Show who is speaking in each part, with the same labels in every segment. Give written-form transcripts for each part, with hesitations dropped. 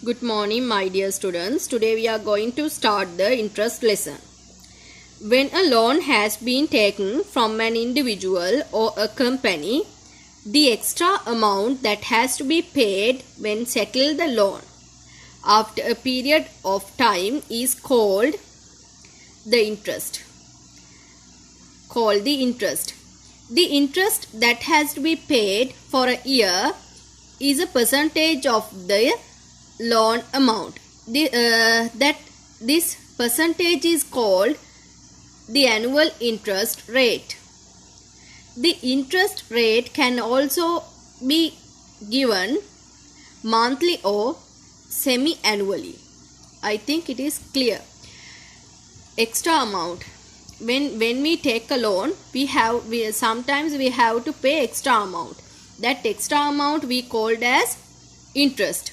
Speaker 1: Good morning, my dear students. Today we are going to start the interest lesson. When a loan has been taken from an individual or a company, the extra amount that has to be paid when settle the loan after a period of time is called the interest. The interest that has to be paid for a year is a percentage of the loan amount. This percentage is called the annual interest rate. The interest rate can also be given monthly or semi-annually. I think it is clear. Extra amount. When we take a loan, sometimes we have to pay extra amount. That extra amount we called as interest.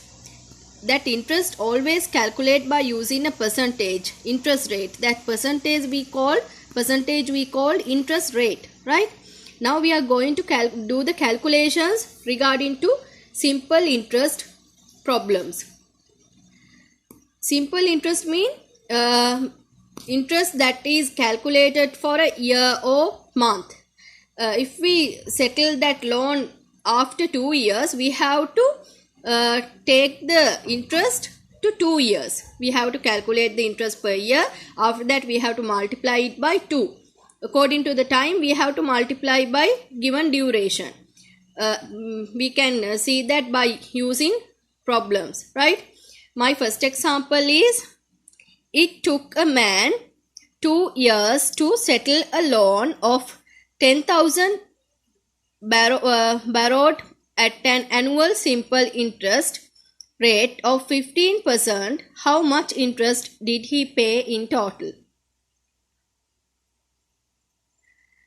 Speaker 1: That interest always calculate by using a percentage interest rate. That percentage we called interest rate, right? Now we are going to do the calculations regarding to simple interest problems. Simple interest mean interest that is calculated for a year or month. If we settle that loan after 2 years, we have to take the interest to 2 years. We have to calculate the interest per year. After that, we have to multiply it by 2. According to the time, we have to multiply by given duration. We can see that by using problems, right? My first example is, it took a man 2 years to settle a loan of 10,000 borrowed at an annual simple interest rate of 15%. How much interest did he pay in total?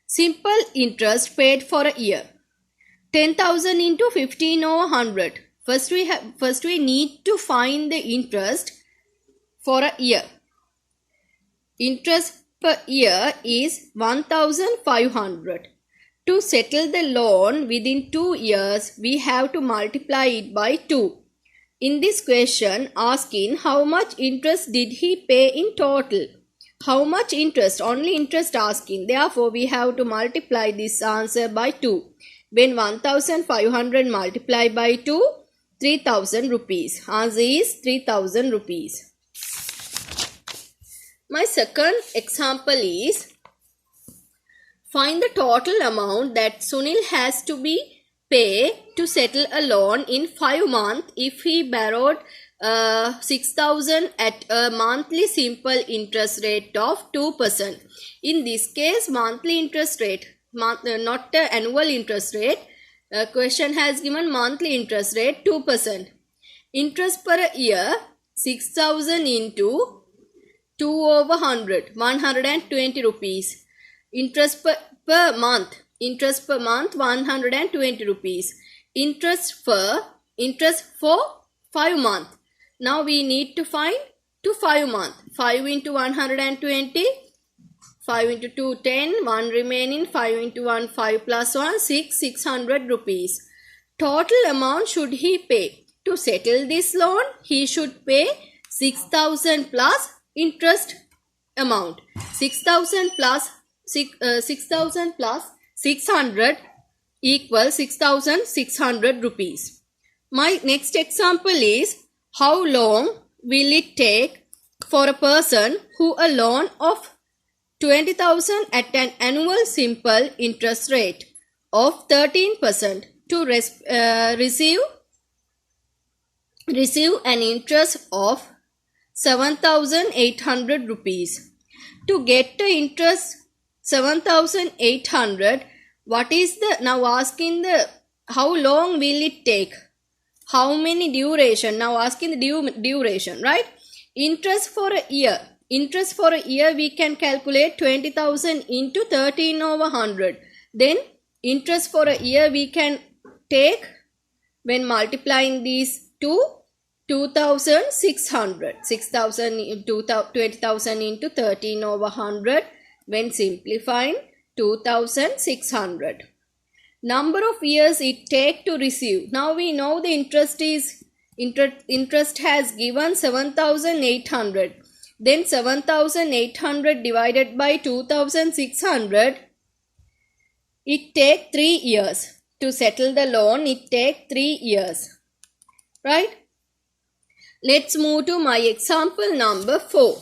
Speaker 1: Simple interest paid for a year. 10,000 into 15 over 100. First we need to find the interest for a year. Interest per year is 1,500. To settle the loan within 2 years, we have to multiply it by 2. In this question, asking how much interest did he pay in total? How much interest? Only interest asking. Therefore, we have to multiply this answer by 2. When 1,500 multiplied by 2, 3,000 rupees. Answer is 3,000 rupees. My second example is, find the total amount that Sunil has to be pay to settle a loan in 5 months if he borrowed 6,000 at a monthly simple interest rate of 2%. In this case, monthly interest rate, not the annual interest rate. Question has given monthly interest rate 2%. Interest per year, 6,000 into 2 over 100, 120 rupees. Interest per month, 120 rupees. Interest for 5 months. Now we need to find to 5 months. 5 into 120, 5 into 2, 10, 1 remaining, 5 into 1, 5 plus 1, 600 rupees. Total amount should he pay? To settle this loan, he should pay 6,000 plus interest amount. 6,000 plus 600 equals 6,600 rupees. My next example is, how long will it take for a person who a loan of 20,000 at an annual simple interest rate of 13% to receive an interest of 7,800 rupees. To get the interest 7,800, what is the, now asking the, how long will it take? How many duration? Now asking the duration, right? Interest for a year. Interest for a year we can calculate 20,000 into 13 over 100. Then interest for a year we can take, when multiplying these two, 2,600. 6,000 20,000 into 13 over 100. When simplifying, 2,600. Number of years it take to receive. Now we know the interest is Interest has given 7,800. Then 7,800 divided by 2,600. It takes 3 years. To settle the loan, it takes 3 years. Right? Let's move to my example number 4.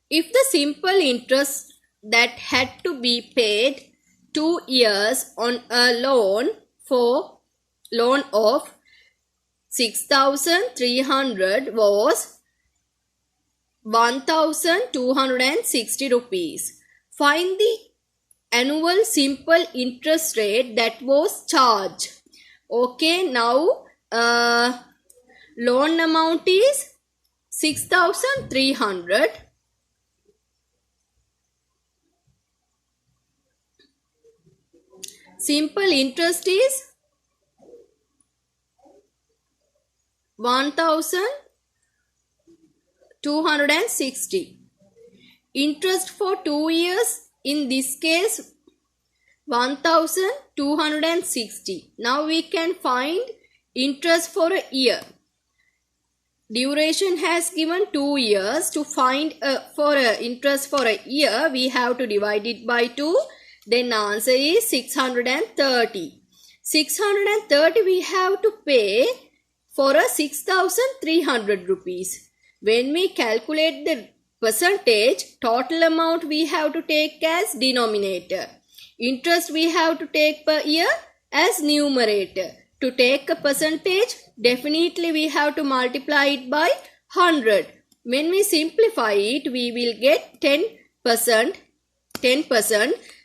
Speaker 1: If the simple interest that had to be paid 2 years on a loan of 6,300 was 1,260 rupees. Find the annual simple interest rate that was charged. Okay, now loan amount is 6,300. Simple interest is 1,260. Interest for 2 years, in this case 1,260. Now we can find interest for a year. Duration has given 2 years. To find interest for a year, we have to divide it by 2. Then answer is 630. 630 we have to pay for a 6,300 rupees. When we calculate the percentage, total amount we have to take as denominator. Interest we have to take per year as numerator. To take a percentage, definitely we have to multiply it by 100. When we simplify it, we will get 10%.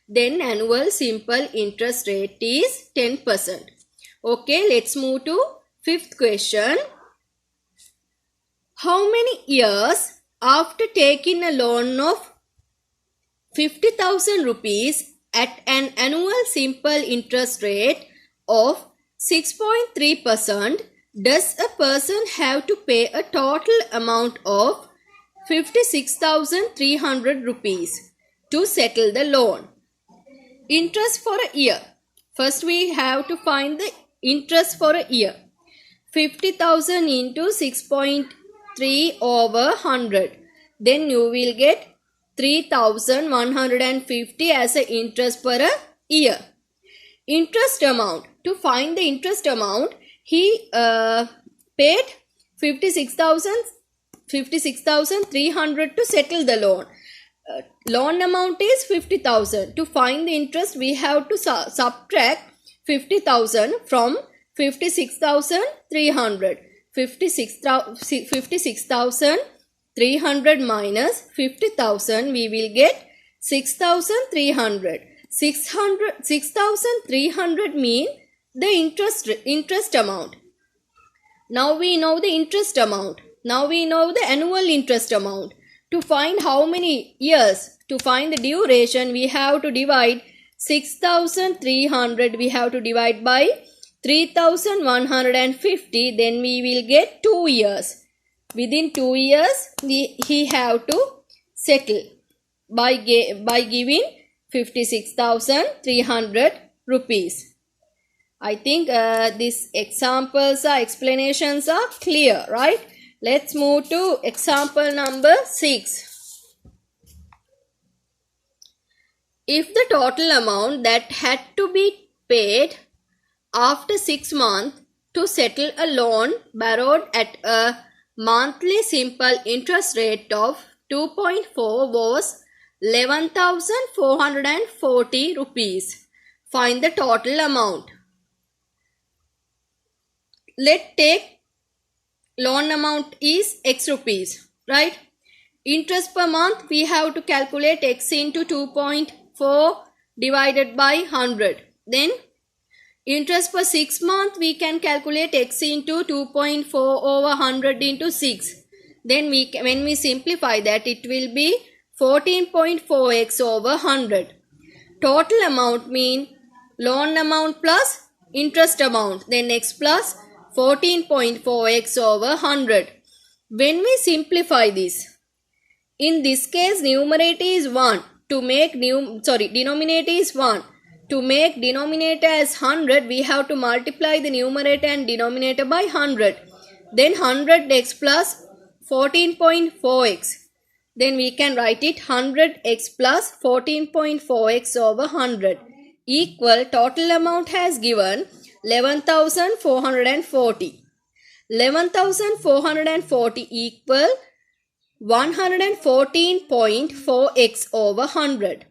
Speaker 1: Then annual simple interest rate is 10%. Okay, let's move to 5th question. How many years after taking a loan of 50,000 rupees at an annual simple interest rate of 6.3% does a person have to pay a total amount of 56,300 rupees to settle the loan? Interest for a year. First we have to find the interest for a year. 50,000 into 6.3 over 100. Then you will get 3,150 as a interest per a year. Interest amount. To find the interest amount, he paid 56,300 to settle the loan. Loan amount is 50,000. To find the interest, we have to subtract 50,000 from 56,300. 56,300 minus 50,000, we will get 6,300. 6,300 mean the interest amount. Now we know the interest amount. Now we know the annual interest amount. To find how many years, to find the duration, we have to divide 6,300, we have to divide by 3,150, then we will get 2 years. Within 2 years, he have to settle by giving 56,300 rupees. I think these examples or explanations are clear, right? Let's move to example number 6. If the total amount that had to be paid after 6 months to settle a loan borrowed at a monthly simple interest rate of 2.4 was 11,440 rupees. Find the total amount. Let's take loan amount is X rupees, right? Interest per month, we have to calculate X into 2.4 divided by 100. Then interest per 6 months, we can calculate X into 2.4 over 100 into 6. Then when we simplify that, it will be 14.4x over 100. Total amount mean loan amount plus interest amount. Then X plus 14.4x over 100. When we simplify this, in this case numerator is 1. To make denominator is 1. To make denominator as 100, we have to multiply the numerator and denominator by 100. Then 100x plus 14.4x. Then we can write it 100x plus 14.4x over 100 equal total amount has given 11,440. 11,440 equal 114.4x over 100.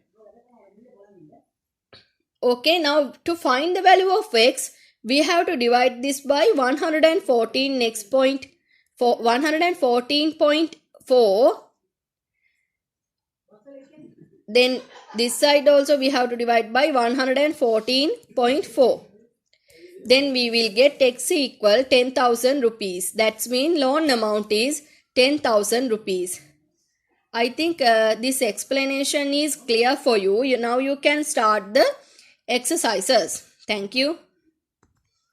Speaker 1: Okay, now to find the value of x, we have to divide this by 114 next point for 114.4. Then this side also we have to divide by 114.4. Then we will get x equal 10,000 rupees. That means loan amount is 10,000 rupees. I think this explanation is clear for you. Now you can start the exercises. Thank you.